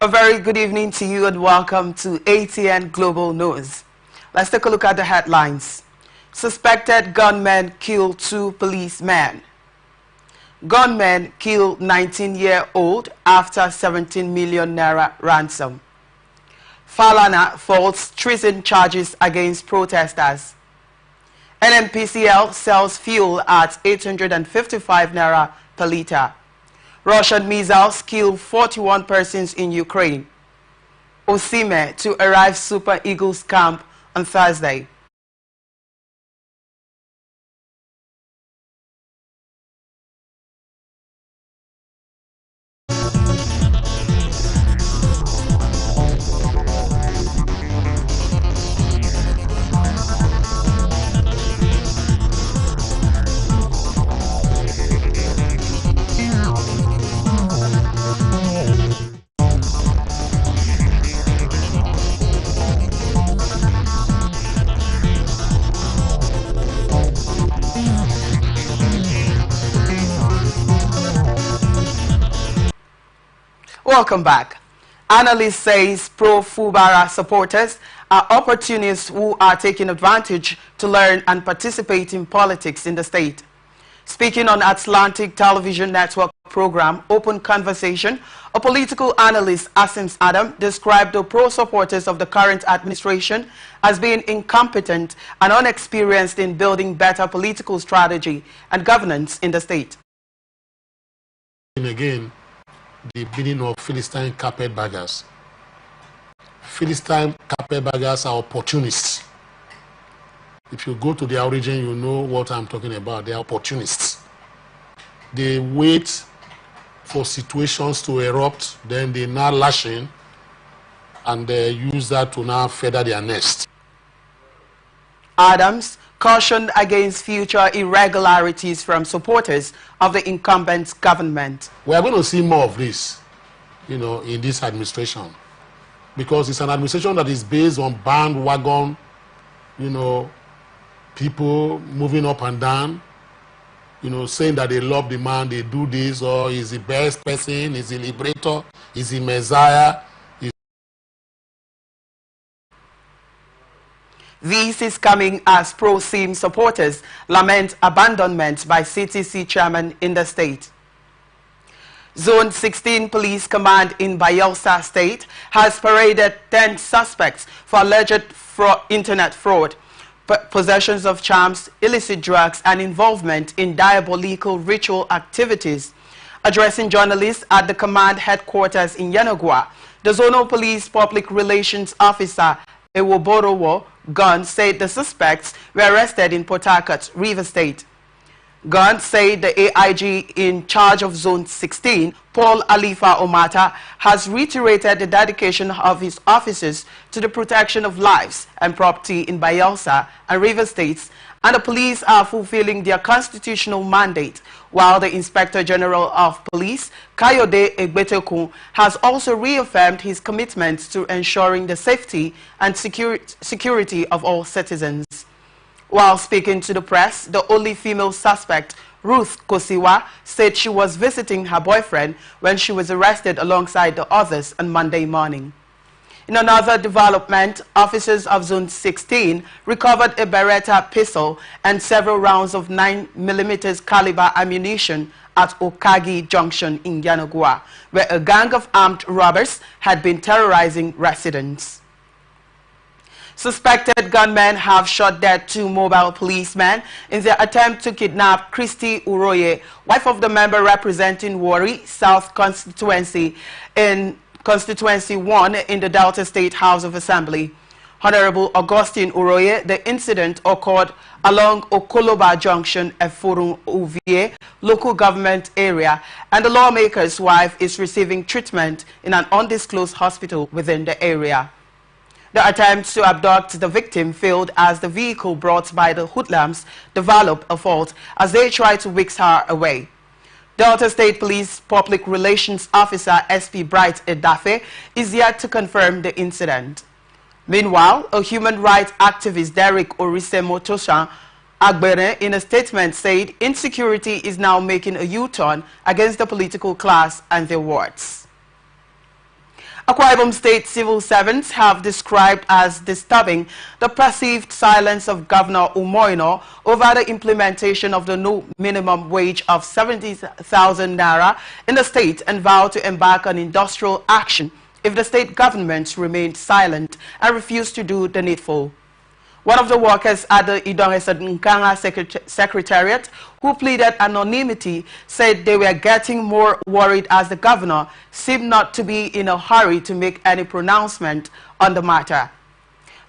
A very good evening to you and welcome to ATN Global News. Let's take a look at the headlines. Suspected gunmen kill 2 policemen. Gunmen kill 19-year-old after 17 million naira ransom. Falana falls treason charges against protesters. NMPCL sells fuel at 855 naira per litre. Russian missiles kill 41 persons in Ukraine. Osime to arrive Super Eagles camp on Thursday. Welcome back. Analyst says pro-Fubara supporters are opportunists who are taking advantage to learn and participate in politics in the state. Speaking on Atlantic Television Network program Open Conversation, a political analyst, Asims Adam, described the pro-supporters of the current administration as being incompetent and unexperienced in building better political strategy and governance in the state. And again, the bidding of Philistine carpetbaggers. Philistine carpetbaggers are opportunists. If you go to their origin, you know what I'm talking about. They are opportunists. They wait for situations to erupt, then they now lash in, and they use that to now feather their nest. Adams cautioned against future irregularities from supporters of the incumbent government. We are going to see more of this, in this administration, because it's an administration that is based on bandwagon, people moving up and down, saying that they love the man, they do this, or he's the best person, he's the liberator, he's the messiah. This is coming as pro-SIM supporters lament abandonment by CTC chairman in the state. Zone 16 Police Command in Bayelsa State has paraded 10 suspects for alleged internet fraud, possessions of charms, illicit drugs, and involvement in diabolical ritual activities. Addressing journalists at the command headquarters in Yanagwa, the Zonal Police Public Relations Officer Ewoborowo Gunn said the suspects were arrested in Port Harcourt, River State. Gunn said the AIG in charge of Zone 16, Paul Alifa Omata, has reiterated the dedication of his officers to the protection of lives and property in Bayelsa and River States, and the police are fulfilling their constitutional mandate, while the Inspector General of Police, Kayode Egbetekun, has also reaffirmed his commitment to ensuring the safety and security of all citizens. While speaking to the press, the only female suspect, Ruth Kosiwa, said she was visiting her boyfriend when she was arrested alongside the others on Monday morning. In another development, officers of Zone 16 recovered a Beretta pistol and several rounds of 9mm caliber ammunition at Okagi Junction in Yanagwa, where a gang of armed robbers had been terrorizing residents. Suspected gunmen have shot dead 2 mobile policemen in their attempt to kidnap Christy Uroye, wife of the member representing Warri South Constituency in Constituency 1 in the Delta State House of Assembly. Honorable Augustine Uroye, the incident occurred along Okoloba Junction, Efurun Uvie local government area, and the lawmaker's wife is receiving treatment in an undisclosed hospital within the area. The attempt to abduct the victim failed as the vehicle brought by the hoodlums developed a fault as they tried to whisk her away. Delta State Police Public Relations Officer SP Bright Edafe is yet to confirm the incident. Meanwhile, a human rights activist, Derek Orise Motoshan Agbere, in a statement said insecurity is now making a U-turn against the political class and their wards. Akwa Ibom State civil servants have described as disturbing the perceived silence of Governor Umoino over the implementation of the new minimum wage of 70,000 naira in the state and vowed to embark on industrial action if the state government remained silent and refused to do the needful. One of the workers at the Nkanga Secretariat, who pleaded anonymity, said they were getting more worried as the governor seemed not to be in a hurry to make any pronouncement on the matter.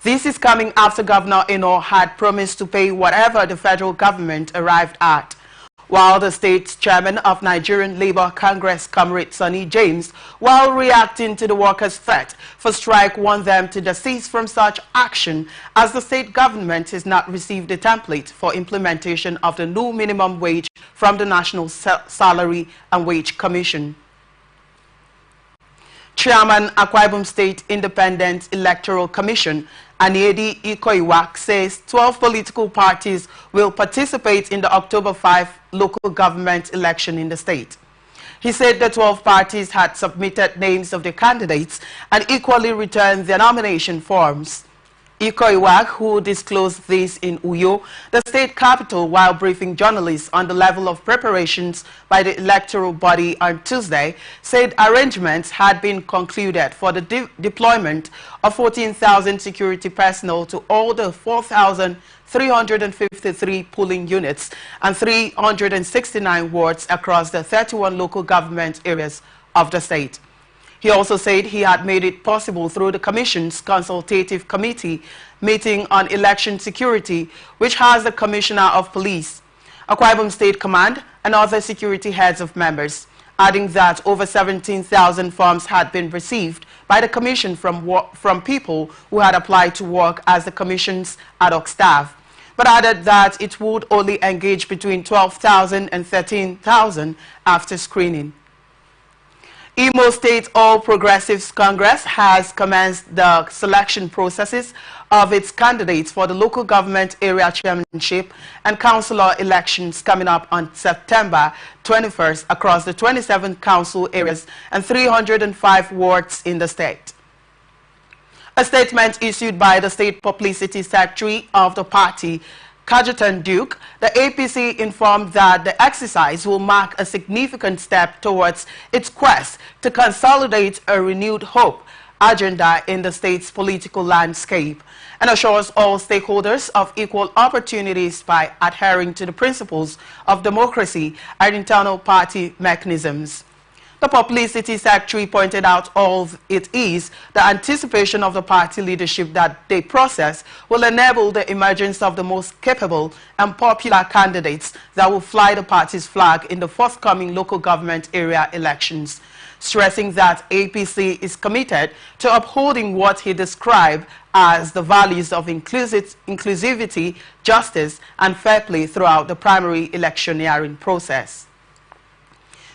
This is coming after Governor Eno had promised to pay whatever the federal government arrived at, while the state chairman of Nigerian Labour Congress, Comrade Sonny James, while reacting to the workers' threat for strike, warned them to desist from such action as the state government has not received a template for implementation of the new minimum wage from the National Salary and Wage Commission. Chairman Akwa Ibom State Independent Electoral Commission, Aniedi Ikoiwak, says 12 political parties will participate in the October 5 local government election in the state. He said the 12 parties had submitted names of the candidates and equally returned their nomination forms. Ikoiwak, who disclosed this in Uyo, the state capital, while briefing journalists on the level of preparations by the electoral body on Tuesday, said arrangements had been concluded for the deployment of 14,000 security personnel to all the 4,353 polling units and 369 wards across the 31 local government areas of the state. He also said he had made it possible through the Commission's Consultative Committee meeting on election security, which has the Commissioner of Police, Akwa Ibom State Command, and other security heads of members, adding that over 17,000 forms had been received by the Commission from people who had applied to work as the Commission's ad hoc staff, but added that it would only engage between 12,000 and 13,000 after screening. Imo State All Progressives Congress has commenced the selection processes of its candidates for the local government area chairmanship and councillor elections coming up on September 21st across the 27 council areas and 305 wards in the state. A statement issued by the state publicity secretary of the party, Kajetan Duke, the APC informed that the exercise will mark a significant step towards its quest to consolidate a renewed hope agenda in the state's political landscape and assures all stakeholders of equal opportunities by adhering to the principles of democracy and internal party mechanisms. The publicity secretary pointed out all it is the anticipation of the party leadership that the process will enable the emergence of the most capable and popular candidates that will fly the party's flag in the forthcoming local government area elections, stressing that APC is committed to upholding what he described as the values of inclusivity, justice, and fair play throughout the primary electioneering process.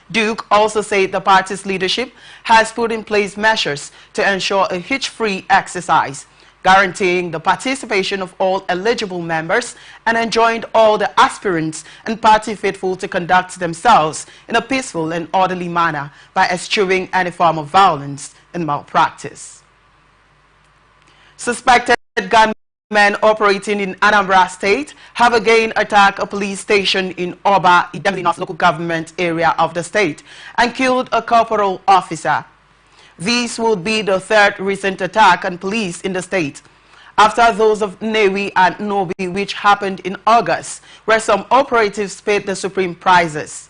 Duke also said the party's leadership has put in place measures to ensure a hitch-free exercise, guaranteeing the participation of all eligible members and enjoined all the aspirants and party faithful to conduct themselves in a peaceful and orderly manner by eschewing any form of violence and malpractice. Suspected gunmen operating in Anambra State have again attacked a police station in Oba, Idemili North local government area of the state and killed a corporal officer. This would be the third recent attack on police in the state, after those of Newi and Nobi, which happened in August, where some operatives paid the supreme prices.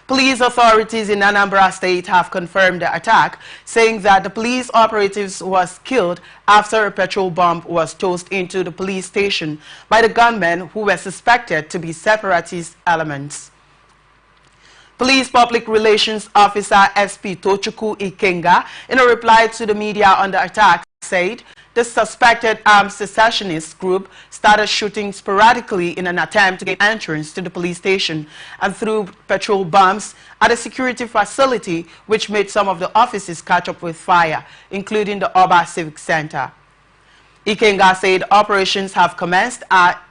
Police authorities in Anambra State have confirmed the attack, saying that the police operatives was killed after a petrol bomb was tossed into the police station by the gunmen who were suspected to be separatist elements. Police Public Relations Officer SP Tochukwu Ikenga, in a reply to the media on the attack, said the suspected armed secessionist group started shooting sporadically in an attempt to gain entrance to the police station and threw petrol bombs at a security facility, which made some of the offices catch up with fire, including the Oba Civic Center. Ikenga said operations have commenced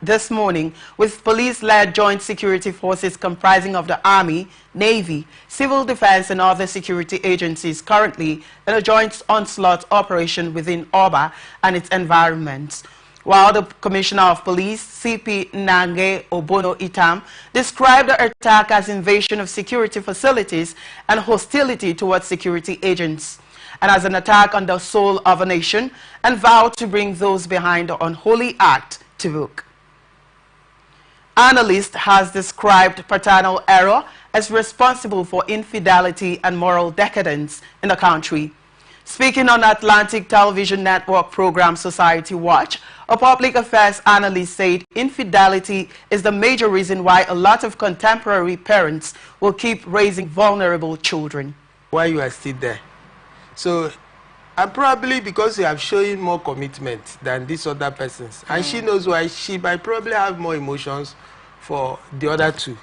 this morning with police-led joint security forces comprising of the Army, Navy, Civil Defense and other security agencies currently in a joint onslaught operation within Oba and its environments. While the Commissioner of Police, CP Nange Obono Itam, described the attack as invasion of security facilities and hostility towards security agents, and as an attack on the soul of a nation, and vowed to bring those behind the unholy act to book. Analyst has described paternal error as responsible for infidelity and moral decadence in the country. Speaking on Atlantic Television Network program Society Watch, a public affairs analyst said infidelity is the major reason why a lot of contemporary parents will keep raising vulnerable children. Why you are still there? So, and probably because you have shown more commitment than these other persons. And she knows why she might probably have more emotions for the other two.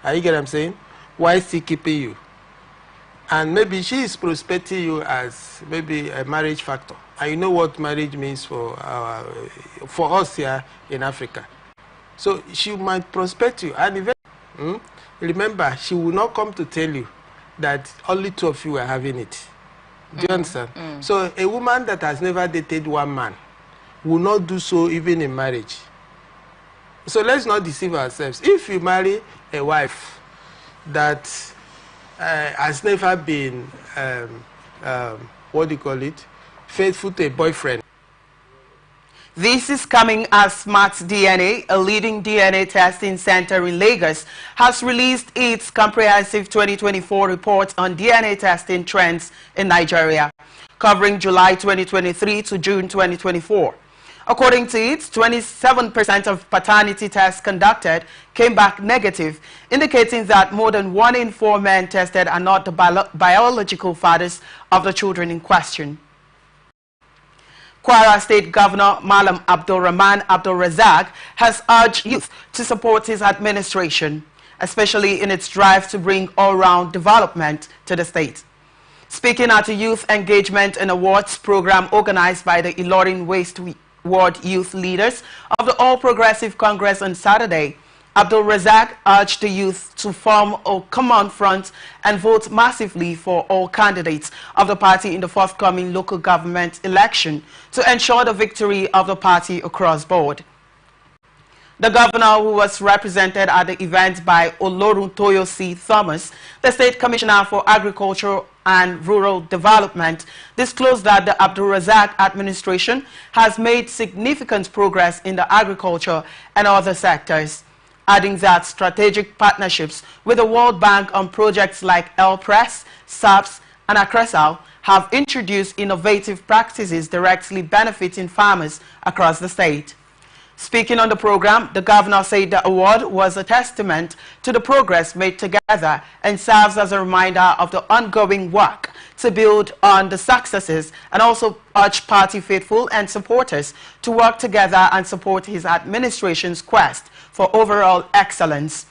Are you get what I'm saying? Why still keeping you? And maybe she is prospecting you as maybe a marriage factor. And you know what marriage means for us here in Africa. So she might prospect you. And remember, she will not come to tell you that only two of you are having it. Do you understand? So a woman that has never dated one man will not do so even in marriage. So let's not deceive ourselves. If you marry a wife that has never been, what do you call it, faithful to a boyfriend. This is coming as Smart DNA, a leading DNA testing center in Lagos, has released its comprehensive 2024 report on DNA testing trends in Nigeria, covering July 2023 to June 2024. According to it, 27% of paternity tests conducted came back negative, indicating that more than 1 in 4 men tested are not the biological fathers of the children in question. Kwara State Governor Malam Abdul Rahman Abdul Razak has urged youth to support his administration, especially in its drive to bring all-round development to the state. Speaking at a youth engagement and awards program organized by the Ilorin Waste Ward youth leaders of the All Progressive Congress on Saturday, Abdul Razak urged the youth to form a common front and vote massively for all candidates of the party in the forthcoming local government election to ensure the victory of the party across board. The governor, who was represented at the event by Olorun Toyosi Thomas, the State Commissioner for Agriculture and Rural Development, disclosed that the Abdul Razak administration has made significant progress in the agriculture and other sectors, adding that strategic partnerships with the World Bank on projects like El-Press, SAPS, and Acresal have introduced innovative practices directly benefiting farmers across the state. Speaking on the program, the governor said the award was a testament to the progress made together and serves as a reminder of the ongoing work to build on the successes, and also urged party faithful and supporters to work together and support his administration's quest for overall excellence,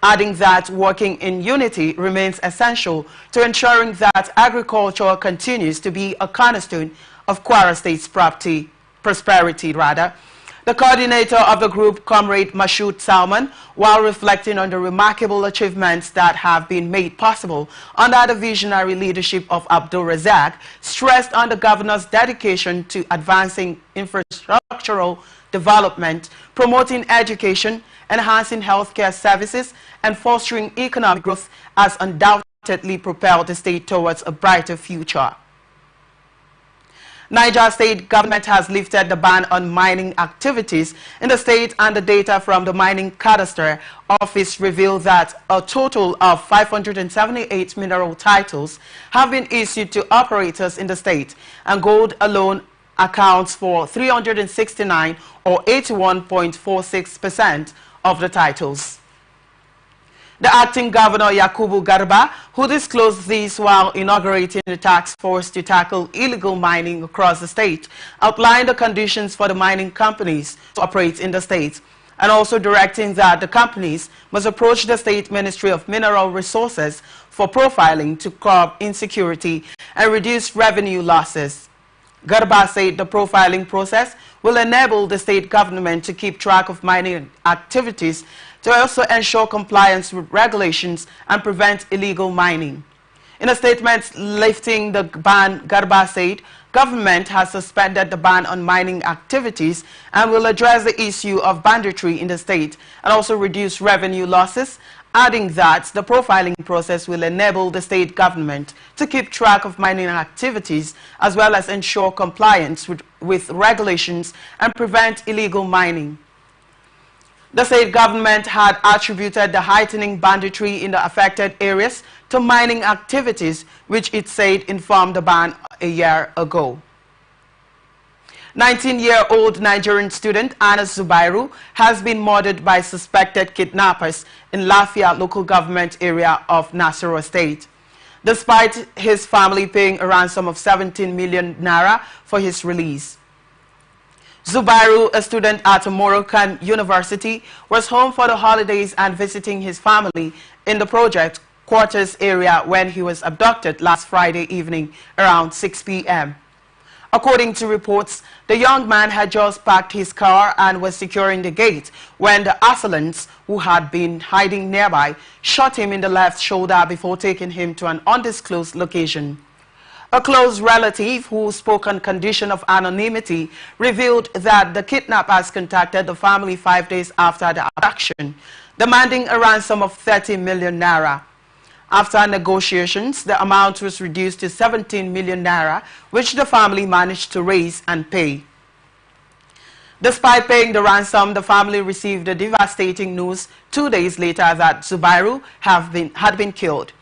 adding that working in unity remains essential to ensuring that agriculture continues to be a cornerstone of Kwara State's prosperity. The coordinator of the group, Comrade Mashoud Salman, while reflecting on the remarkable achievements that have been made possible under the visionary leadership of Abdul Razak, stressed on the governor's dedication to advancing infrastructural development, promoting education, enhancing healthcare services, and fostering economic growth as undoubtedly propelled the state towards a brighter future. Niger State government has lifted the ban on mining activities in the state, and the data from the Mining Cadastre Office reveal that a total of 578 mineral titles have been issued to operators in the state, and gold alone accounts for 369 or 81.46% of the titles. The acting governor, Yakubu Garba, who disclosed this while inaugurating the task force to tackle illegal mining across the state, outlined the conditions for the mining companies to operate in the state, and also directing that the companies must approach the State Ministry of Mineral Resources for profiling to curb insecurity and reduce revenue losses. Garba said the profiling process will enable the state government to keep track of mining activities to also ensure compliance with regulations and prevent illegal mining. In a statement lifting the ban, Garba said government has suspended the ban on mining activities and will address the issue of banditry in the state and also reduce revenue losses, adding that the profiling process will enable the state government to keep track of mining activities as well as ensure compliance with regulations and prevent illegal mining. The state government had attributed the heightening banditry in the affected areas to mining activities, which it said informed the ban a year ago. 19-year-old Nigerian student Anas Zubairu has been murdered by suspected kidnappers in Lafia local government area of Nasarawa State. Despite his family paying a ransom of 17 million naira for his release. Zubairu, a student at a Moroccan university, was home for the holidays and visiting his family in the project quarters area when he was abducted last Friday evening around 6 p.m. According to reports, the young man had just parked his car and was securing the gate when the assailants, who had been hiding nearby, shot him in the left shoulder before taking him to an undisclosed location. A close relative who spoke on condition of anonymity revealed that the kidnappers contacted the family 5 days after the abduction, demanding a ransom of 30 million naira. After negotiations, the amount was reduced to 17 million naira, which the family managed to raise and pay. Despite paying the ransom, the family received the devastating news 2 days later that Zubairu had been killed.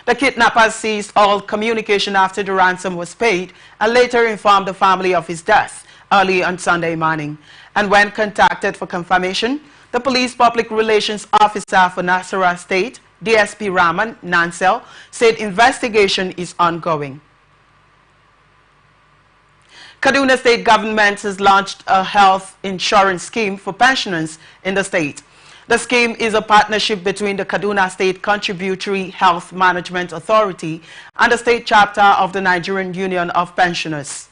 The kidnappers seized all communication after the ransom was paid and later informed the family of his death early on Sunday morning. And when contacted for confirmation, the police public relations officer for Nasarawa State, DSP Rahman Nansel, said investigation is ongoing. Kaduna State government has launched a health insurance scheme for pensioners in the state. The scheme is a partnership between the Kaduna State Contributory Health Management Authority and the state chapter of the Nigerian Union of Pensioners.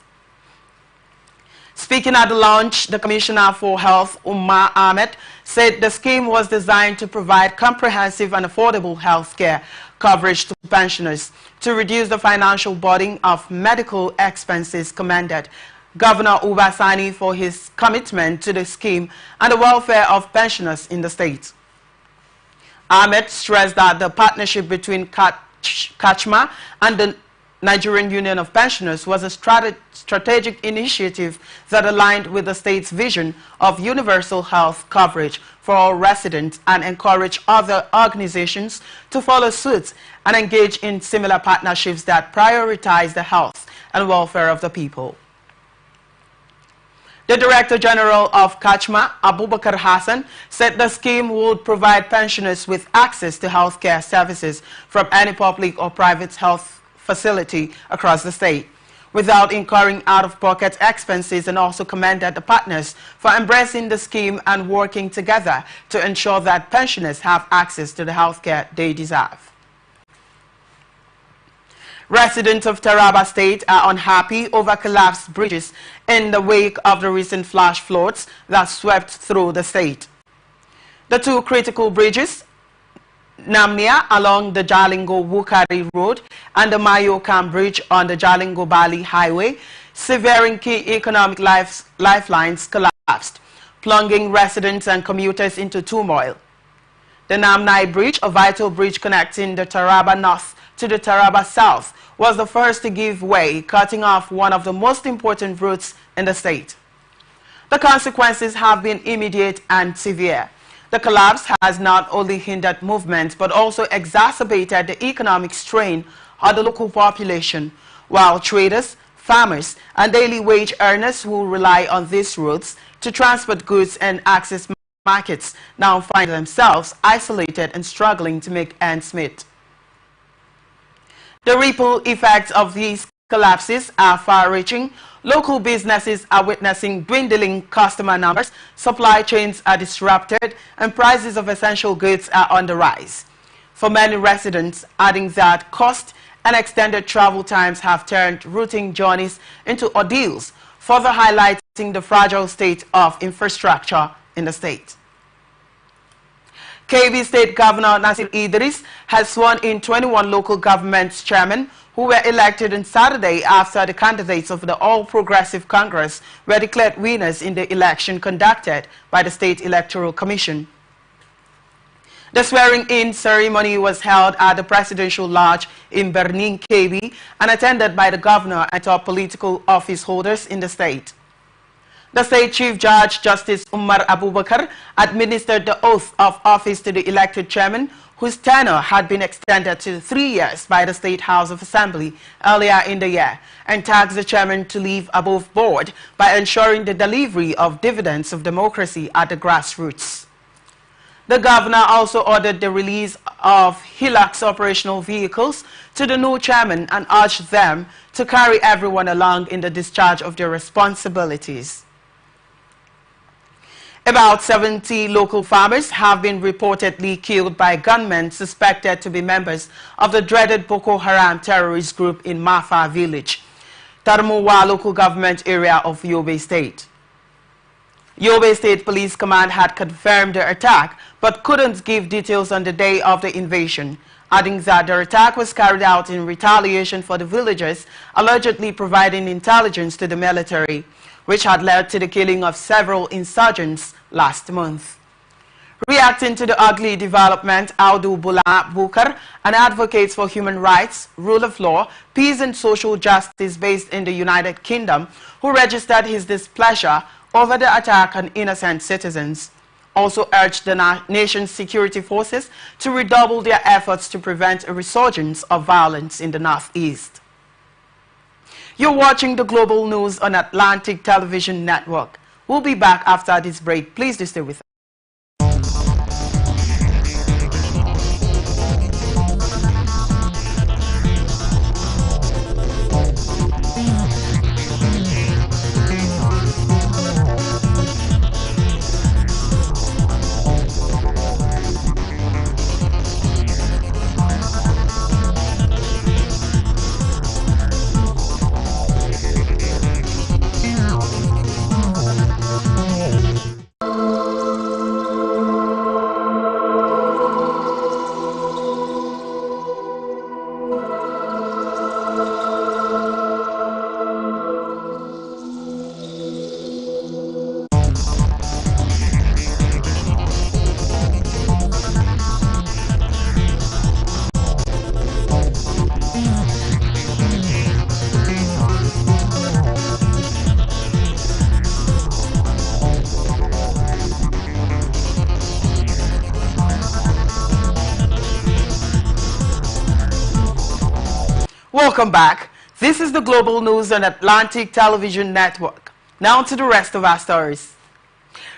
Speaking at the launch, the Commissioner for Health, Umar Ahmed, said the scheme was designed to provide comprehensive and affordable health care coverage to pensioners to reduce the financial burden of medical expenses, commended Governor Uba Sani for his commitment to the scheme and the welfare of pensioners in the state. Ahmed stressed that the partnership between Kachma and the Nigerian Union of Pensioners was a strategic initiative that aligned with the state's vision of universal health coverage for all residents and encourage other organizations to follow suit and engage in similar partnerships that prioritize the health and welfare of the people. The Director General of Kachma, Abubakar Hassan, said the scheme would provide pensioners with access to health care services from any public or private health facility across the state without incurring out-of-pocket expenses, and also commended the partners for embracing the scheme and working together to ensure that pensioners have access to the health care they deserve. Residents of Taraba State are unhappy over collapsed bridges in the wake of the recent flash floods that swept through the state. The two critical bridges, Namnia along the Jalingo-Wukari Road and the Mayokam Bridge on the Jalingo-Bali Highway, severing key economic lifelines, collapsed, plunging residents and commuters into turmoil. The Namnai Bridge, a vital bridge connecting the Taraba North to the Taraba South, was the first to give way, cutting off one of the most important routes in the state. The consequences have been immediate and severe. The collapse has not only hindered movement but also exacerbated the economic strain on the local population, while traders, farmers, and daily wage earners who rely on these routes to transport goods and access markets now find themselves isolated and struggling to make ends meet. The ripple effects of these collapses are far-reaching. Local businesses are witnessing dwindling customer numbers, supply chains are disrupted, and prices of essential goods are on the rise. For many residents, adding that cost and extended travel times have turned routine journeys into ordeals, further highlighting the fragile state of infrastructure in the state. KB State Governor Nasir Idris has sworn in 21 local government chairmen who were elected on Saturday after the candidates of the All Progressive Congress were declared winners in the election conducted by the State Electoral Commission. The swearing-in ceremony was held at the Presidential Lodge in Bernin, KB, and attended by the governor and top political office holders in the state. The State Chief Judge, Justice Umar Abubakar, administered the oath of office to the elected chairman, whose tenure had been extended to 3 years by the State House of Assembly earlier in the year, and tasked the chairman to live above board by ensuring the delivery of dividends of democracy at the grassroots. The governor also ordered the release of Hilux operational vehicles to the new chairman and urged them to carry everyone along in the discharge of their responsibilities. About 70 local farmers have been reportedly killed by gunmen suspected to be members of the dreaded Boko Haram terrorist group in Mafa village, Tarmuwa local government area of Yobe State. Yobe State Police Command had confirmed the attack but couldn't give details on the day of the invasion, adding that the attack was carried out in retaliation for the villagers allegedly providing intelligence to the military, which had led to the killing of several insurgents last month. Reacting to the ugly development, Audu Bula Bukar, an advocate for human rights, rule of law, peace and social justice based in the United Kingdom, who registered his displeasure over the attack on innocent citizens, also urged the nation's security forces to redouble their efforts to prevent a resurgence of violence in the Northeast. You're watching the Global News on Atlantic Television Network. We'll be back after this break. Please do stay with us. Welcome back. This is the Global News on Atlantic Television Network. Now to the rest of our stories.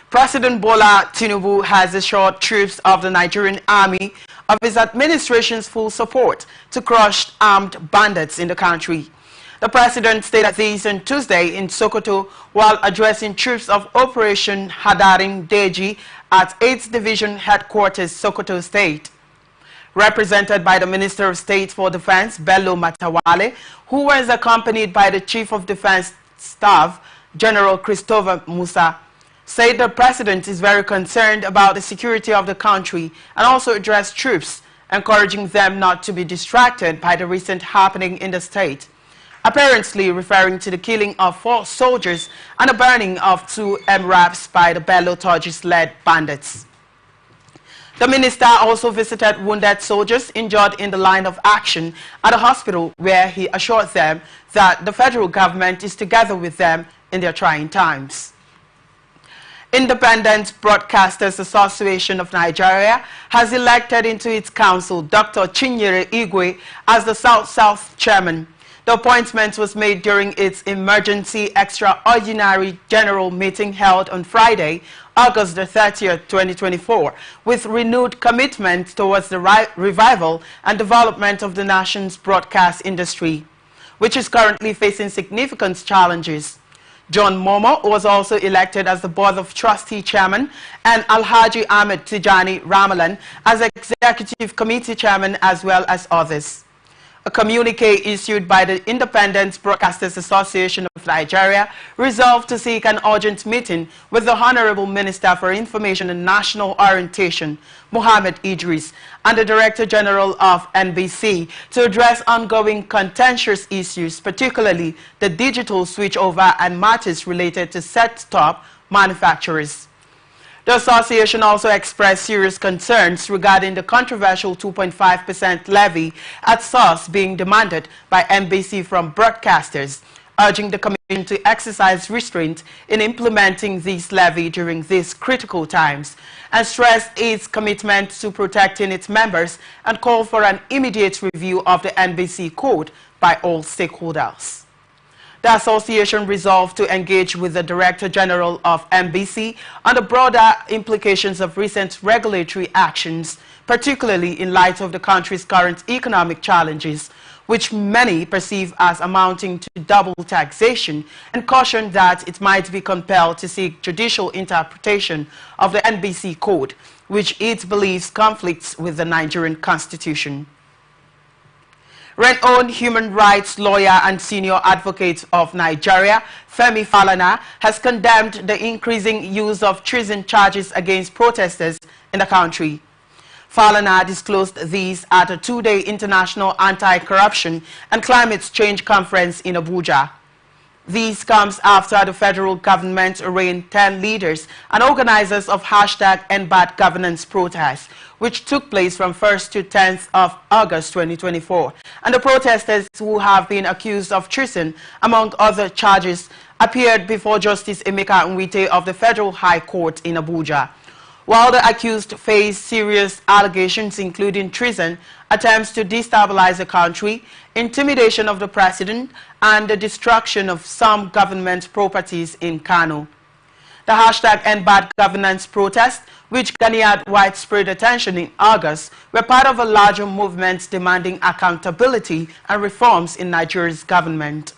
President Bola Tinubu has assured troops of the Nigerian army of his administration's full support to crush armed bandits in the country. The president stated this on Tuesday in Sokoto while addressing troops of Operation Hadarin Deji at 8th Division Headquarters, Sokoto State. Represented by the Minister of State for Defense, Bello Matawale, who was accompanied by the Chief of Defense Staff, General Christopher Musa, said the President is very concerned about the security of the country and also addressed troops, encouraging them not to be distracted by the recent happening in the state, apparently referring to the killing of 4 soldiers and the burning of 2 MRAPs by the Bello Torjis-led bandits. The minister also visited wounded soldiers injured in the line of action at a hospital where he assured them that the federal government is together with them in their trying times. Independent Broadcasters Association of Nigeria has elected into its council Dr. Chinyere Igwe as the South-South chairman. The appointment was made during its emergency extraordinary general meeting held on Friday, August the 30th, 2024, with renewed commitment towards the revival and development of the nation's broadcast industry, which is currently facing significant challenges. John Momo was also elected as the Board of Trustee Chairman and Alhaji Ahmed Tijani Ramalan as Executive Committee Chairman, as well as others. A communique issued by the Independent Broadcasters Association of Nigeria resolved to seek an urgent meeting with the Honorable Minister for Information and National Orientation, Mohammed Idris, and the Director General of NBC to address ongoing contentious issues, particularly the digital switchover and matters related to set-top manufacturers. The association also expressed serious concerns regarding the controversial 2.5% levy at source being demanded by NBC from broadcasters, urging the Commission to exercise restraint in implementing this levy during these critical times, and stressed its commitment to protecting its members and called for an immediate review of the NBC code by all stakeholders. The association resolved to engage with the Director General of NBC on the broader implications of recent regulatory actions, particularly in light of the country's current economic challenges, which many perceive as amounting to double taxation, and cautioned that it might be compelled to seek judicial interpretation of the NBC code, which it believes conflicts with the Nigerian Constitution. Renowned human rights lawyer and senior advocate of Nigeria, Femi Falana, has condemned the increasing use of treason charges against protesters in the country. Falana disclosed these at a two-day international anti-corruption and climate change conference in Abuja. This comes after the federal government arraigned 10 leaders and organizers of #EndBadGovernance protests, which took place from 1st to 10th of August 2024. And the protesters, who have been accused of treason, among other charges, appeared before Justice Emeka Nwite of the Federal High Court in Abuja. While the accused face serious allegations including treason, attempts to destabilize the country, intimidation of the president, and the destruction of some government properties in Kano. The #EndBadGovernance protest, which garnered widespread attention in August, were part of a larger movement demanding accountability and reforms in Nigeria's government.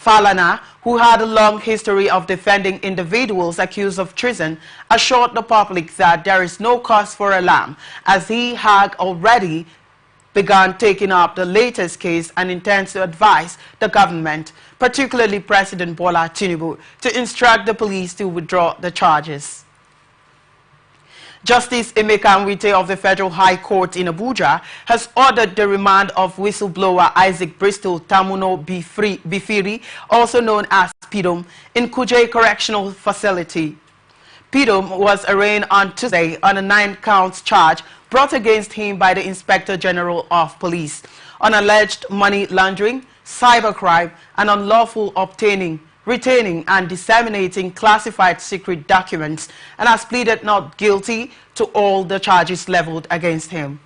Falana, who had a long history of defending individuals accused of treason, assured the public that there is no cause for alarm, as he had already begun taking up the latest case and intends to advise the government, particularly President Bola Tinubu, to instruct the police to withdraw the charges. Justice Emeka Nwite of the Federal High Court in Abuja has ordered the remand of whistleblower Isaac Bristol Tamuno Bifiri, also known as Pidum, in Kuje Correctional Facility. Pidum was arraigned on Tuesday on a 9-count charge brought against him by the Inspector General of Police on alleged money laundering, cybercrime, and unlawful obtaining, retaining, and disseminating classified secret documents, and has pleaded not guilty to all the charges leveled against him.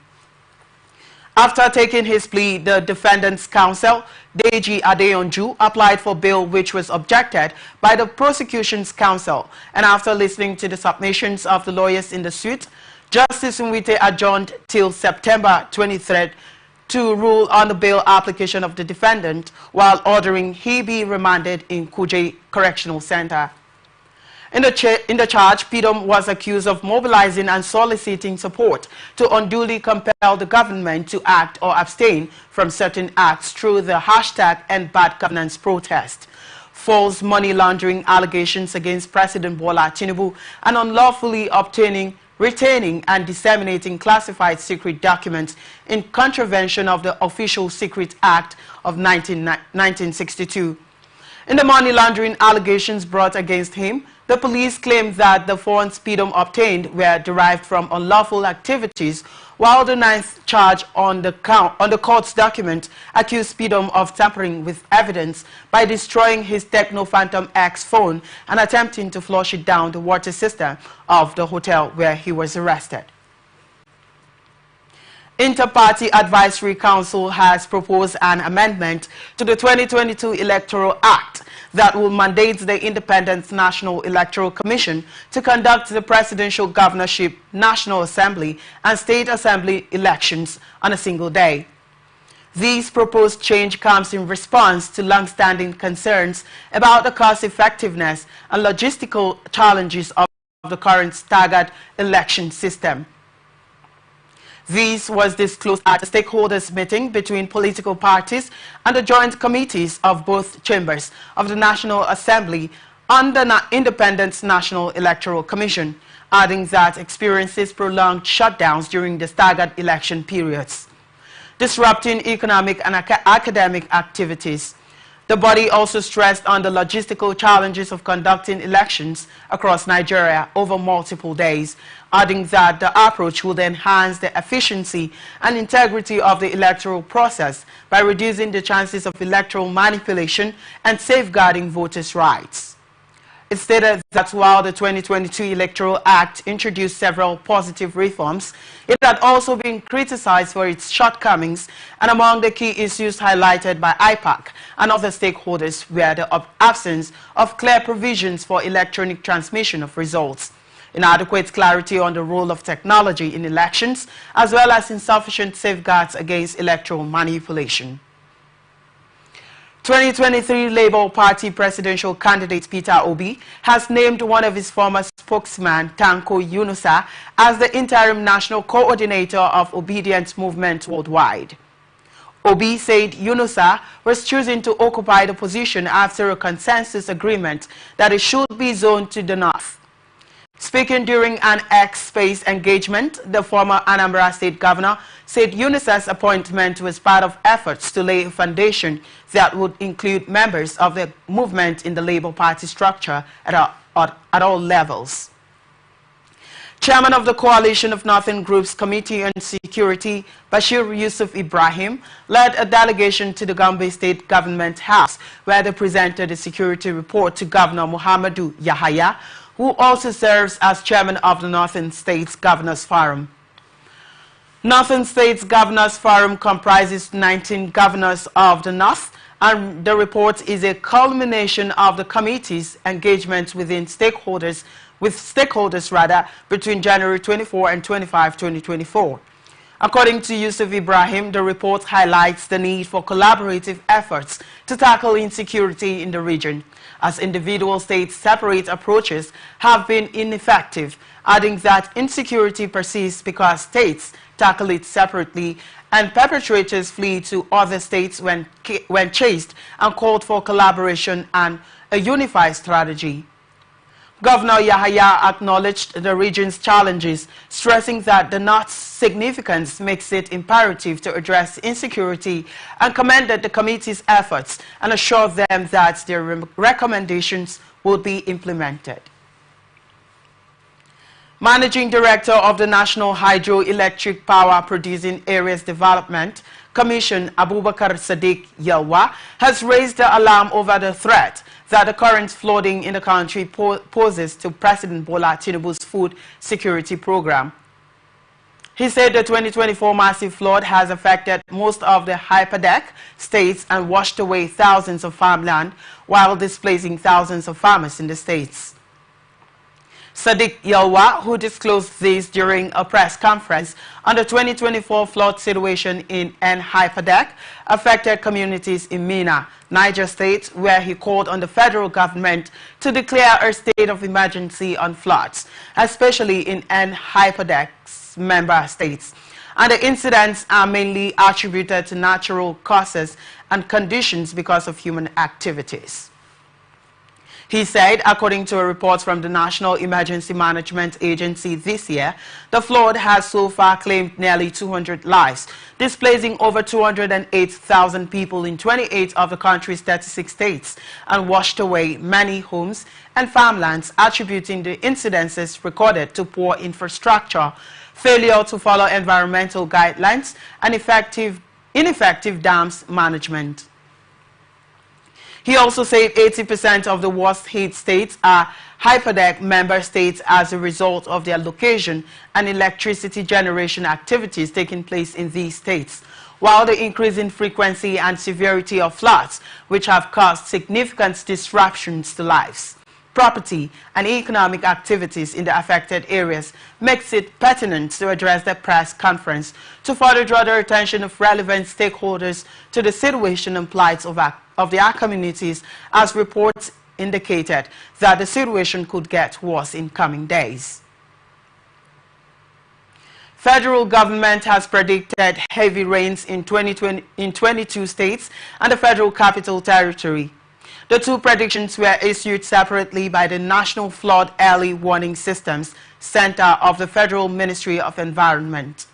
After taking his plea, the defendant's counsel, Deji Adeonju, applied for bail, which was objected by the prosecution's counsel. And after listening to the submissions of the lawyers in the suit, Justice Nwite adjourned till September 23rd to rule on the bail application of the defendant, while ordering he be remanded in Kuje Correctional Center. In the charge, Pidum was accused of mobilizing and soliciting support to unduly compel the government to act or abstain from certain acts through the #EndBadGovernance protest, false money laundering allegations against President Bola Tinubu, and unlawfully obtaining, retaining, and disseminating classified secret documents in contravention of the Official Secret Act of 1962. In the money laundering allegations brought against him, the police claimed that the funds Pidum obtained were derived from unlawful activities, while the 9th charge on the court's document accused Pidum of tampering with evidence by destroying his Techno Phantom X phone and attempting to flush it down the water system of the hotel where he was arrested. Inter-Party Advisory Council has proposed an amendment to the 2022 Electoral Act that will mandate the Independent National Electoral Commission to conduct the presidential governorship, National Assembly, and State Assembly elections on a single day. This proposed change comes in response to long-standing concerns about the cost-effectiveness and logistical challenges of the current staggered election system. This was disclosed at a stakeholders meeting between political parties and the joint committees of both chambers of the National Assembly under the Independent National Electoral Commission, adding that experiences prolonged shutdowns during the staggered election periods, disrupting economic and academic activities. The body also stressed on the logistical challenges of conducting elections across Nigeria over multiple days, adding that the approach would enhance the efficiency and integrity of the electoral process by reducing the chances of electoral manipulation and safeguarding voters' rights. It stated that while the 2022 Electoral Act introduced several positive reforms, it had also been criticized for its shortcomings, and among the key issues highlighted by IPAC and other stakeholders were the absence of clear provisions for electronic transmission of results, inadequate clarity on the role of technology in elections, as well as insufficient safeguards against electoral manipulation. 2023 Labour Party presidential candidate Peter Obi has named one of his former spokesman, Tanko Yunusa, as the interim national coordinator of Obedience Movement worldwide. Obi said Yunusa was chosen to occupy the position after a consensus agreement that it should be zoned to the north. Speaking during an X-Space engagement, the former Anambra State governor said Yunusa's appointment was part of efforts to lay a foundation that would include members of the movement in the Labour Party structure at all levels. Chairman of the Coalition of Northern Groups Committee on Security, Bashir Yusuf Ibrahim, led a delegation to the Gombe State Government House, where they presented a security report to Governor Muhammadu Yahaya, who also serves as chairman of the Northern States Governors Forum. Northern States Governors Forum comprises 19 governors of the North, and the report is a culmination of the committee's engagement with stakeholders between January 24 and 25, 2024. According to Yusuf Ibrahim, the report highlights the need for collaborative efforts to tackle insecurity in the region, as individual states' separate approaches have been ineffective, adding that insecurity persists because states tackle it separately and perpetrators flee to other states when chased, and called for collaboration and a unified strategy. Governor Yahaya acknowledged the region's challenges, stressing that the North's significance makes it imperative to address insecurity, and commended the committee's efforts and assured them that their recommendations will be implemented. Managing Director of the National Hydroelectric Power Producing Areas Development Commission, Abubakar Sadiq Yelwa, has raised the alarm over the threat that the current flooding in the country poses to President Bola Tinubu's food security program. He said the 2024 massive flood has affected most of the hyperdeck states and washed away thousands of farmland while displacing thousands of farmers in the states. Sadiq Yelwa, who disclosed this during a press conference on the 2024 flood situation in N Hyperdeck affected communities in Mina, Niger State, where he called on the federal government to declare a state of emergency on floods, especially in N Hyperdeck's member states. And the incidents are mainly attributed to natural causes and conditions because of human activities. He said, according to a report from the National Emergency Management Agency this year, the flood has so far claimed nearly 200 lives, displacing over 208,000 people in 28 of the country's 36 states, and washed away many homes and farmlands, attributing the incidences recorded to poor infrastructure, failure to follow environmental guidelines, and ineffective dams management. He also said 80% of the worst hit states are hyperdeck member states as a result of their location and electricity generation activities taking place in these states, while the increasing frequency and severity of floods, which have caused significant disruptions to lives, property, and economic activities in the affected areas, makes it pertinent to address the press conference to further draw the attention of relevant stakeholders to the situation and plights of their communities, as reports indicated that the situation could get worse in coming days. Federal government has predicted heavy rains in 22 states and the Federal Capital Territory. The two predictions were issued separately by the National Flood Early Warning Systems Center of the Federal Ministry of Environment.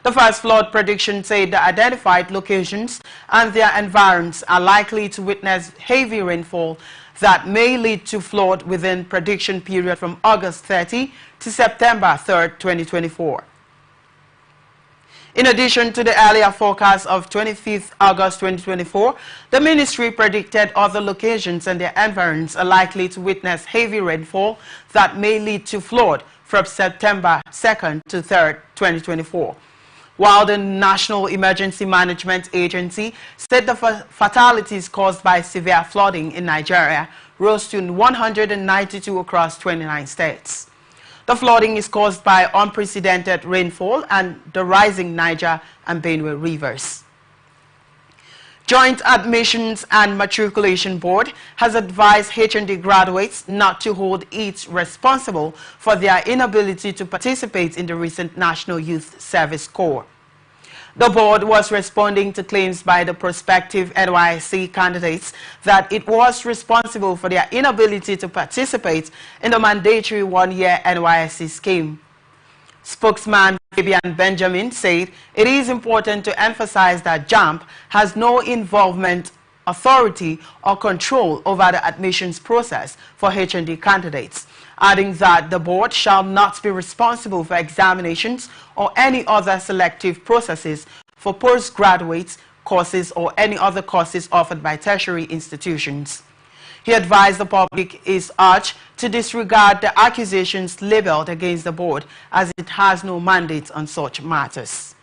The first flood prediction said the identified locations and their environs are likely to witness heavy rainfall that may lead to flood within prediction period from August 30 to September 3, 2024. In addition to the earlier forecast of 25th August 2024, the ministry predicted other locations and their environs are likely to witness heavy rainfall that may lead to flood from September 2nd to 3rd, 2024. While the National Emergency Management Agency said the fatalities caused by severe flooding in Nigeria rose to 192 across 29 states. The flooding is caused by unprecedented rainfall and the rising Niger and Benue rivers. Joint Admissions and Matriculation Board has advised HND graduates not to hold it responsible for their inability to participate in the recent National Youth Service Corps. The board was responding to claims by the prospective NYSC candidates that it was responsible for their inability to participate in the mandatory one-year NYSC scheme. Spokesman Fabian Benjamin said it is important to emphasize that JAMB has no involvement, authority or control over the admissions process for HND candidates, adding that the board shall not be responsible for examinations or any other selective processes for postgraduate courses or any other courses offered by tertiary institutions. He advised the public is urged to disregard the accusations labeled against the board as it has no mandate on such matters.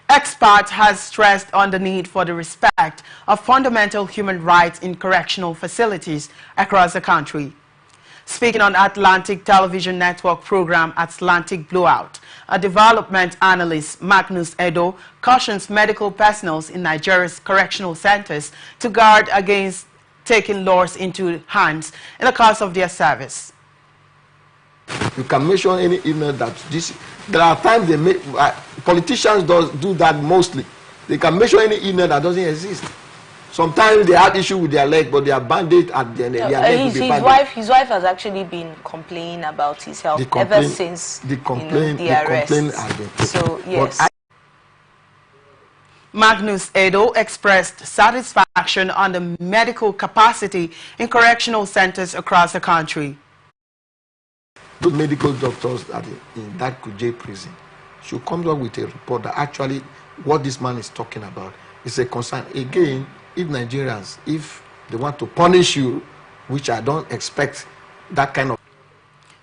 Expert has stressed on the need for the respect of fundamental human rights in correctional facilities across the country. Speaking on Atlantic Television Network program Atlantic Blowout, a development analyst, Magnus Edo, cautions medical personnel in Nigeria's correctional centers to guard against taking laws into hands in the course of their service. You can mention any email that this. There are times they make politicians do that mostly. They can mention any email that doesn't exist. Sometimes they have issue with their leg, but they are bandaged at the end. His wife has actually been complaining about his health ever since the arrest. Has been taken. So yes. Magnus Edo expressed satisfaction on the medical capacity in correctional centers across the country. The medical doctors in that Kuje prison should come up with a report that actually what this man is talking about is a concern. Again, if Nigerians, if they want to punish you, which I don't expect that kind of.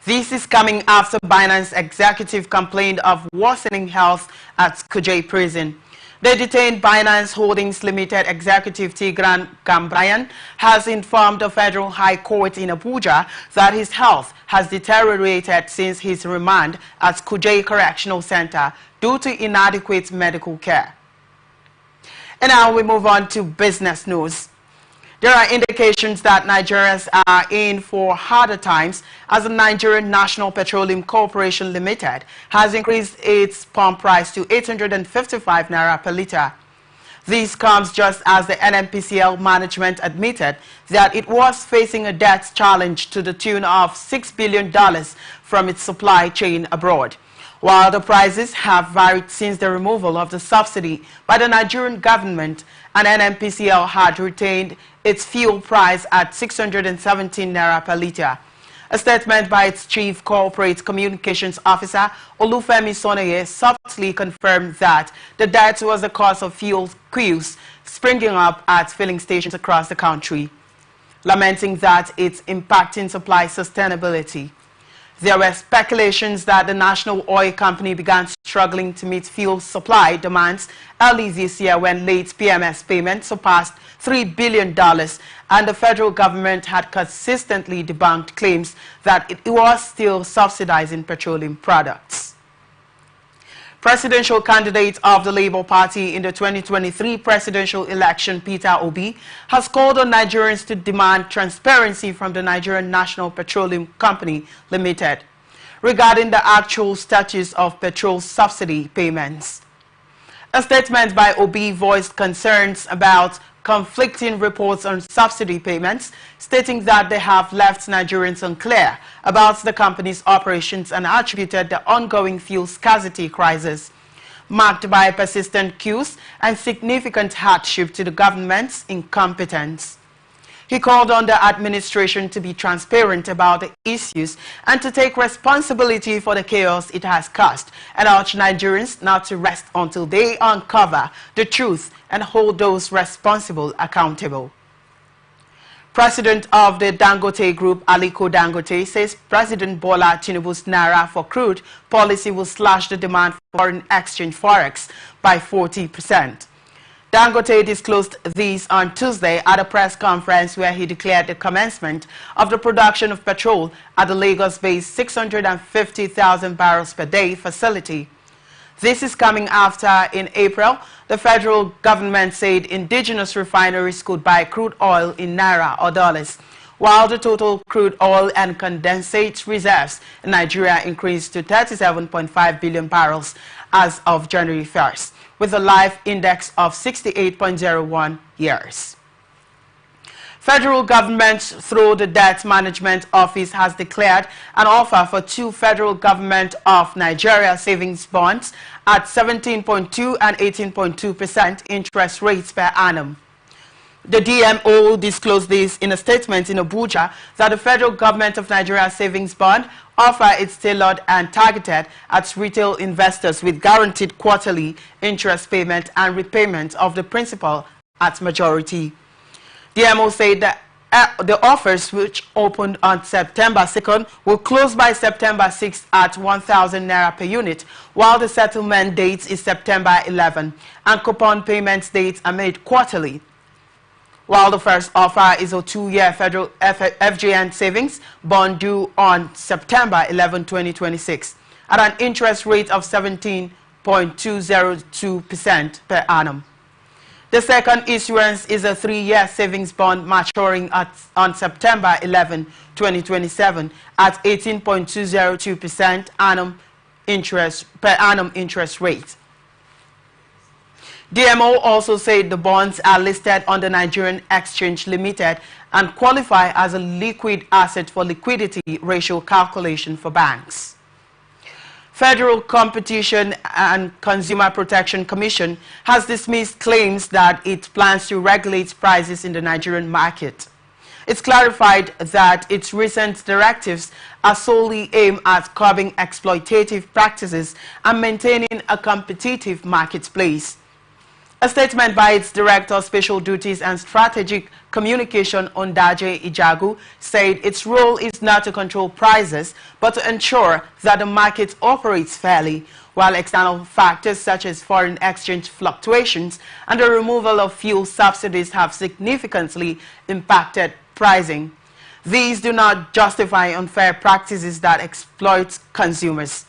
This is coming after Binance executive complained of worsening health at Kuje prison. The detained Binance Holdings Limited executive Tigran Gambrian has informed the Federal High Court in Abuja that his health has deteriorated since his remand at Kuje Correctional Center due to inadequate medical care. And now we move on to business news. There are indications that Nigerians are in for harder times as the Nigerian National Petroleum Corporation Limited has increased its pump price to 855 naira per litre. This comes just as the NNPCL management admitted that it was facing a debt challenge to the tune of $6 billion from its supply chain abroad. While the prices have varied since the removal of the subsidy by the Nigerian government, and NNPCL had retained its fuel price at 617 naira per litre. A statement by its Chief Corporate Communications Officer, Olufemi Sonaye, subtly confirmed that the debt was the cause of fuel queues springing up at filling stations across the country, lamenting that it's impacting supply sustainability. There were speculations that the National Oil Company began struggling to meet fuel supply demands early this year when late PMS payments surpassed $3 billion, and the federal government had consistently debunked claims that it was still subsidizing petroleum products. Presidential candidate of the Labour Party in the 2023 presidential election, Peter Obi, has called on Nigerians to demand transparency from the Nigerian National Petroleum Company Limited. regarding the actual status of petrol subsidy payments. A statement by Obi voiced concerns about conflicting reports on subsidy payments, stating that they have left Nigerians unclear about the company's operations and attributed the ongoing fuel scarcity crisis, marked by persistent queues and significant hardship to the government's incompetence. He called on the administration to be transparent about the issues and to take responsibility for the chaos it has caused, and urged Nigerians not to rest until they uncover the truth and hold those responsible accountable. President of the Dangote Group, Aliko Dangote, says President Bola Tinubu's Naira for crude policy will slash the demand for foreign exchange forex by 40%. Dangote disclosed these on Tuesday at a press conference where he declared the commencement of the production of petrol at the Lagos-based 650,000 barrels per day facility. This is coming after, in April, the federal government said indigenous refineries could buy crude oil in Naira or dollars, while the total crude oil and condensate reserves in Nigeria increased to 37.5 billion barrels as of January 1st, with a live index of 68.01 years. Federal government, through the Debt Management Office, has declared an offer for 2 federal government of Nigeria savings bonds at 17.2 and 18.2% interest rates per annum. The DMO disclosed this in a statement in Abuja that the federal government of Nigeria savings bond offer is tailored and targeted at retail investors with guaranteed quarterly interest payment and repayment of the principal at majority. DMO said that the offers, which opened on September 2nd, will close by September 6th at 1,000 Naira per unit, while the settlement date is September 11 and coupon payment dates are made quarterly. While the first offer is a 2-year federal FGN savings bond due on September 11, 2026, at an interest rate of 17.202% per annum. The second issuance is a 3-year savings bond maturing on September 11, 2027 at 18.202% per annum interest rate. DMO also said the bonds are listed on the Nigerian Exchange Limited and qualify as a liquid asset for liquidity ratio calculation for banks. Federal Competition and Consumer Protection Commission has dismissed claims that it plans to regulate prices in the Nigerian market. It's clarified that its recent directives are solely aimed at curbing exploitative practices and maintaining a competitive marketplace. A statement by its Director of Special Duties and Strategic Communication, Ondaje Ijagu, said its role is not to control prices, but to ensure that the market operates fairly, while external factors such as foreign exchange fluctuations and the removal of fuel subsidies have significantly impacted pricing. These do not justify unfair practices that exploit consumers.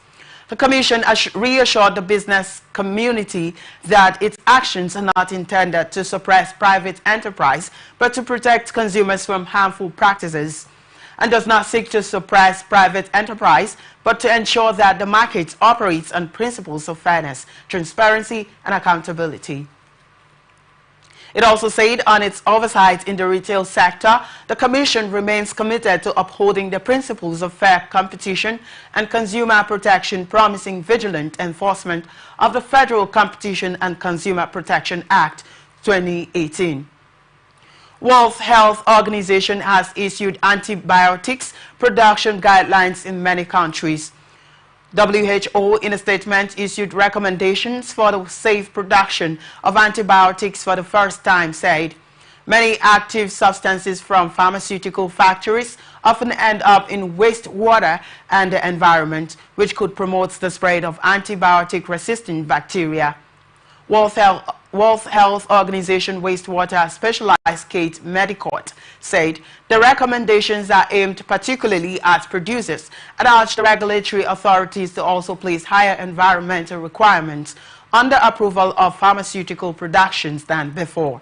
The Commission reassured the business community that its actions are not intended to suppress private enterprise, but to protect consumers from harmful practices, and does not seek to suppress private enterprise, but to ensure that the market operates on principles of fairness, transparency, and accountability. It also said on its oversight in the retail sector, the Commission remains committed to upholding the principles of fair competition and consumer protection, promising vigilant enforcement of the Federal Competition and Consumer Protection Act 2018. World Health Organization has issued antibiotics production guidelines in many countries. WHO, in a statement, issued recommendations for the safe production of antibiotics for the first time, said many active substances from pharmaceutical factories often end up in wastewater and the environment, which could promote the spread of antibiotic-resistant bacteria. World Health Organization wastewater specialized Kate Medicourt said the recommendations are aimed particularly at producers and urged the regulatory authorities to also place higher environmental requirements on the approval of pharmaceutical productions than before.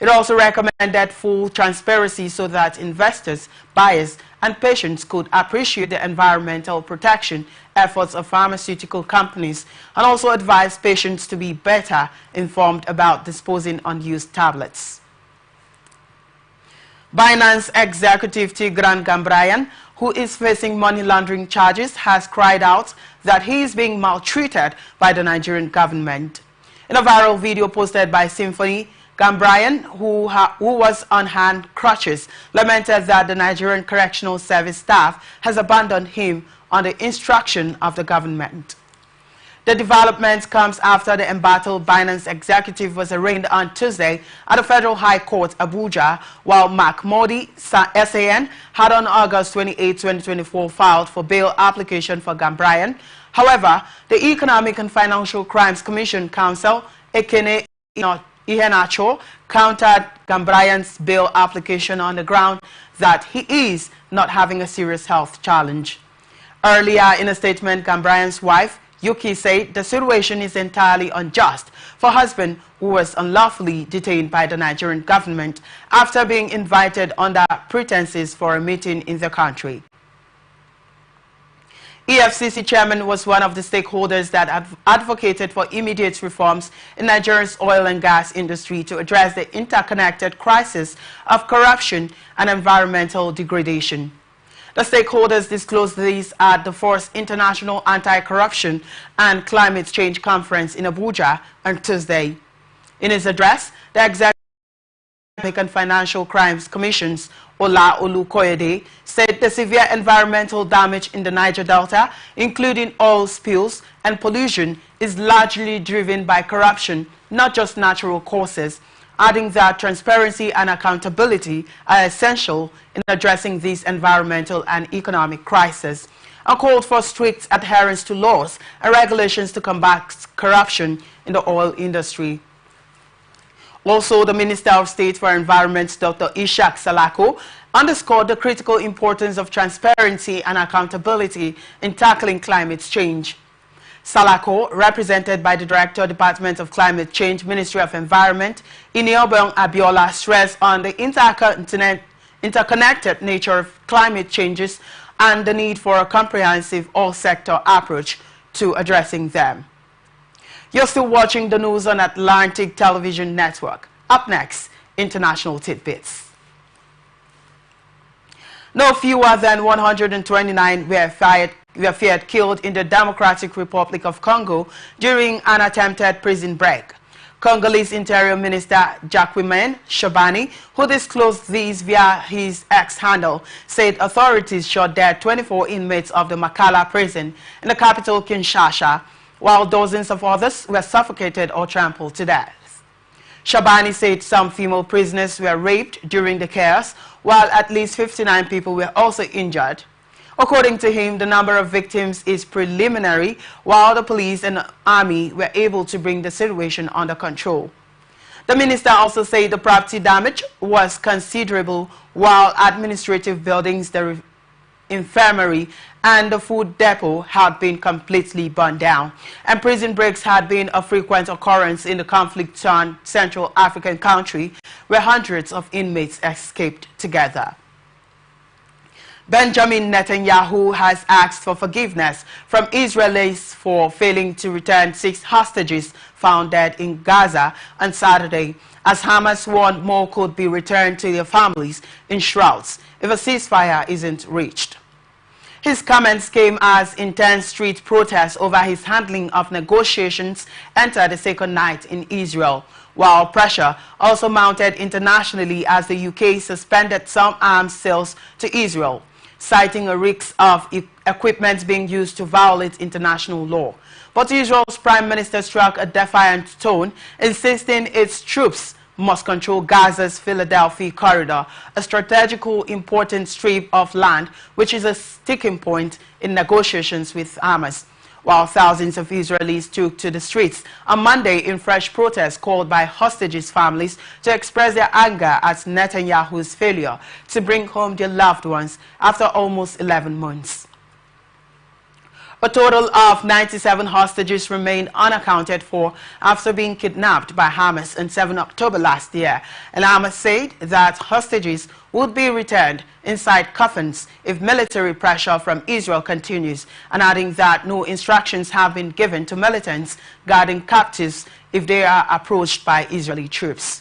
It also recommended full transparency so that investors, buyers, and patients could appreciate the environmental protection efforts of pharmaceutical companies, and also advised patients to be better informed about disposing unused tablets. Binance executive Tigran Gambaryan, who is facing money laundering charges, has cried out that he is being maltreated by the Nigerian government. In a viral video posted by Symphony, Gambaryan, who was on hand crutches, lamented that the Nigerian Correctional Service staff has abandoned him on the instruction of the government. The development comes after the embattled Binance executive was arraigned on Tuesday at the Federal High Court, Abuja, while Mark Modi, SAN, had on August 28, 2024 filed for bail application for Gambaryan. However, the Economic and Financial Crimes Commission Counsel, Ekene Iheanacho, countered Gambaryan's bail application on the ground that he is not having a serious health challenge. Earlier in a statement, Gambaryan's wife, Yuki, said the situation is entirely unjust for her husband, who was unlawfully detained by the Nigerian government after being invited under pretenses for a meeting in the country. EFCC chairman was one of the stakeholders that advocated for immediate reforms in Nigeria's oil and gas industry to address the interconnected crisis of corruption and environmental degradation. The stakeholders disclosed these at the 4th International Anti-Corruption and Climate Change Conference in Abuja on Tuesday. In his address, the Executive and Financial Crimes Commission's Ola Olukoyede said the severe environmental damage in the Niger Delta, including oil spills and pollution, is largely driven by corruption, not just natural causes, adding that transparency and accountability are essential in addressing these environmental and economic crises, and called for strict adherence to laws and regulations to combat corruption in the oil industry. Also, the Minister of State for Environment, Dr. Ishaq Salako, underscored the critical importance of transparency and accountability in tackling climate change. Salako, represented by the Director, Department of Climate Change, Ministry of Environment, Iniobong Abiola, stressed on the interconnected nature of climate changes and the need for a comprehensive all-sector approach to addressing them. You're still watching the news on Atlantic Television Network. Up next, international tidbits. No fewer than 129 were feared killed in the Democratic Republic of Congo during an attempted prison break. Congolese Interior Minister Jacquemain Shabani, who disclosed these via his X handle, said authorities shot dead 24 inmates of the Makala prison in the capital Kinshasa, while dozens of others were suffocated or trampled to death. Shabani said some female prisoners were raped during the chaos, while at least 59 people were also injured. According to him, the number of victims is preliminary, while the police and army were able to bring the situation under control. The minister also said the property damage was considerable, while administrative buildings, the infirmary, and the food depot had been completely burned down, and prison breaks had been a frequent occurrence in the conflict-torn Central African country, where hundreds of inmates escaped together. Benjamin Netanyahu has asked for forgiveness from Israelis for failing to return 6 hostages found dead in Gaza on Saturday, as Hamas warned more could be returned to their families in shrouds if a ceasefire isn't reached. His comments came as intense street protests over his handling of negotiations entered the second night in Israel, while pressure also mounted internationally as the UK suspended some arms sales to Israel, citing a risk of equipment being used to violate international law. But Israel's prime minister struck a defiant tone, insisting its troops must control Gaza's Philadelphia corridor, a strategically important strip of land which is a sticking point in negotiations with Hamas, while thousands of Israelis took to the streets on Monday in fresh protests called by hostages' families to express their anger at Netanyahu's failure to bring home their loved ones after almost 11 months. A total of 97 hostages remain unaccounted for after being kidnapped by Hamas on 7 October last year. And Hamas said that hostages would be returned inside coffins if military pressure from Israel continues, and adding that no instructions have been given to militants guarding captives if they are approached by Israeli troops.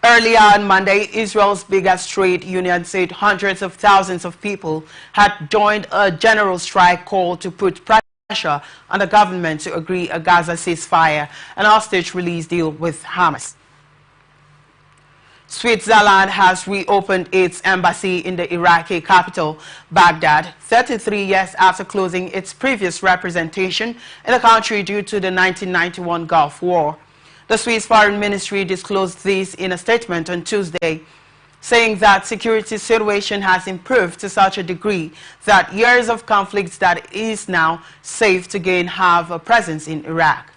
Earlier on Monday, Israel's biggest trade union said hundreds of thousands of people had joined a general strike call to put pressure on the government to agree a Gaza ceasefire and hostage release deal with Hamas. Switzerland has reopened its embassy in the Iraqi capital, Baghdad, 33 years after closing its previous representation in the country due to the 1991 Gulf War. The Swiss Foreign Ministry disclosed this in a statement on Tuesday, saying that security situation has improved to such a degree that years of conflicts that it is now safe to again have a presence in Iraq.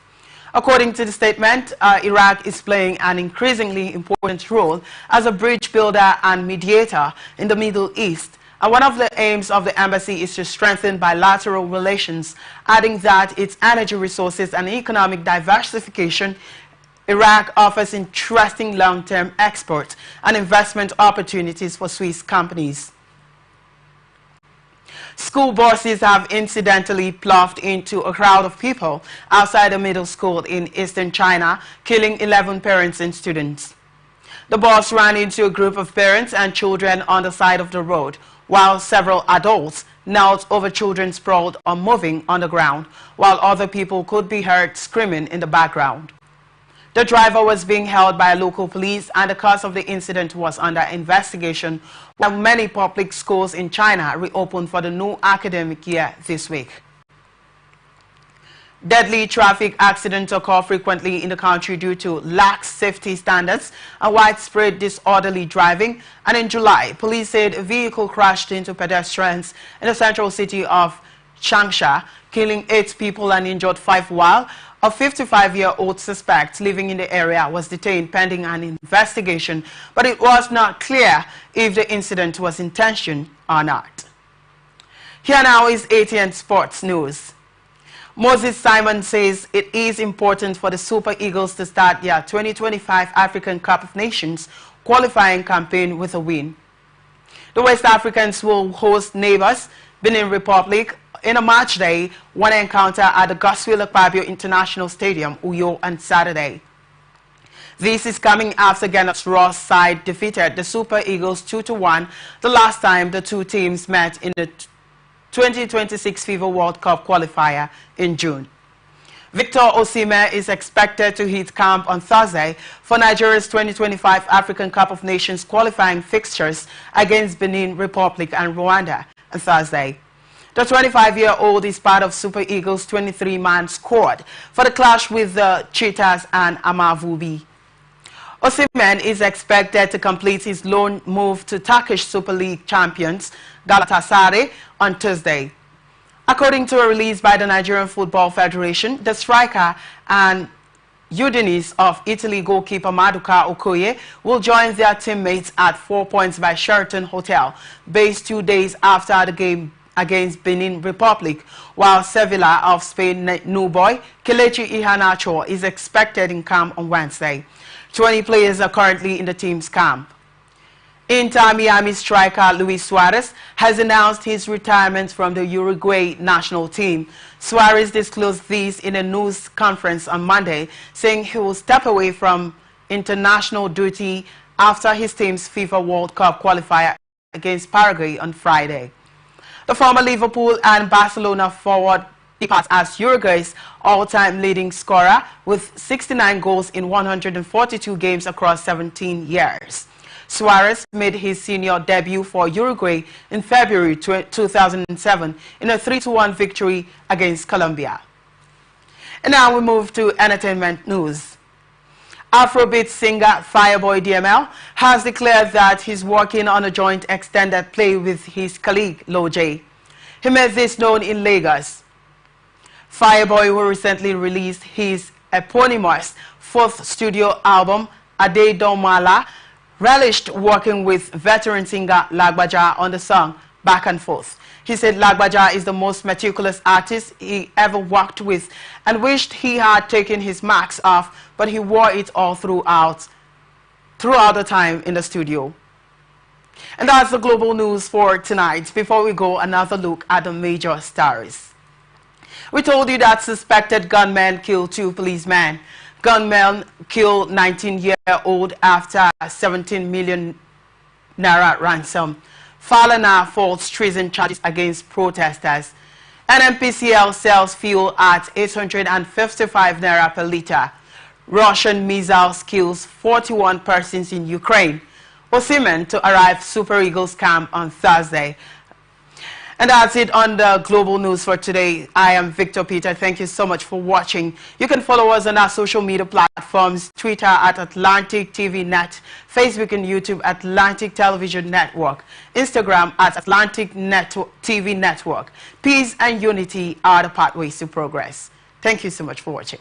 According to the statement, Iraq is playing an increasingly important role as a bridge builder and mediator in the Middle East. And one of the aims of the embassy is to strengthen bilateral relations, adding that its energy resources and economic diversification, Iraq offers interesting long-term export and investment opportunities for Swiss companies. School buses have incidentally ploughed into a crowd of people outside a middle school in eastern China, killing 11 parents and students. The bus ran into a group of parents and children on the side of the road, while several adults knelt over children sprawled or moving on the ground, while other people could be heard screaming in the background. The driver was being held by local police, and the cause of the incident was under investigation, while many public schools in China reopened for the new academic year this week. Deadly traffic accidents occur frequently in the country due to lax safety standards and widespread disorderly driving. And in July, police said a vehicle crashed into pedestrians in the central city of Changsha, killing 8 people and injured 5, while a 55-year-old suspect living in the area was detained pending an investigation, but it was not clear if the incident was intentional or not. Here now is ATN Sports News. Moses Simon says it is important for the Super Eagles to start their 2025 African Cup of Nations qualifying campaign with a win. The West Africans will host neighbors Benin Republic in a match day one encounter at the Godswill Akpabio International Stadium, Uyo, on Saturday. This is coming after Ghana's Ross side defeated the Super Eagles 2-1 the last time the two teams met in the 2026 FIFA World Cup qualifier in June. Victor Osimhen is expected to hit camp on Thursday for Nigeria's 2025 African Cup of Nations qualifying fixtures against Benin Republic and Rwanda on Thursday. The 25-year-old is part of Super Eagles' 23-man squad for the clash with the Cheetahs and Amavubi. Osimhen is expected to complete his loan move to Turkish Super League champions Galatasaray on Tuesday. According to a release by the Nigerian Football Federation, the striker and Udinese of Italy goalkeeper Maduka Okoye will join their teammates at 4 Points by Sheraton Hotel, based 2 days after the game against Benin Republic, while Sevilla of Spain new boy Kelechi Iheanacho is expected in camp on Wednesday. 20 players are currently in the team's camp. Inter Miami striker Luis Suarez has announced his retirement from the Uruguay national team. Suarez disclosed this in a news conference on Monday, saying he will step away from international duty after his team's FIFA World Cup qualifier against Paraguay on Friday. The former Liverpool and Barcelona forward departs as Uruguay's all-time leading scorer with 69 goals in 142 games across 17 years. Suarez made his senior debut for Uruguay in February 2007 in a 3-1 victory against Colombia. And now we move to entertainment news. Afrobeat singer Fireboy DML has declared that he's working on a joint extended play with his colleague Lil J. He made this known in Lagos. Fireboy, who recently released his eponymous 4th studio album, Ade Domala, relished working with veteran singer Lagbaja on the song Back and Forth. He said Lagbaja is the most meticulous artist he ever worked with and wished he had taken his marks off, but he wore it all throughout the time in the studio. And that's the global news for tonight. Before we go, another look at the major stories. We told you that suspected gunmen killed 2 policemen. Gunmen killed 19-year-old after 17 million naira ransom. Falana false treason charges against protesters. NMPCL sells fuel at 855 naira per litre. Russian missiles kills 41 persons in Ukraine. Osimhen to arrive Super Eagles camp on Thursday. And that's it on the global news for today. I am Victor Peter. Thank you so much for watching. You can follow us on our social media platforms, Twitter at Atlantic TV Net, Facebook and YouTube at Atlantic Television Network, Instagram at Atlantic TV Network. Peace and unity are the pathways to progress. Thank you so much for watching.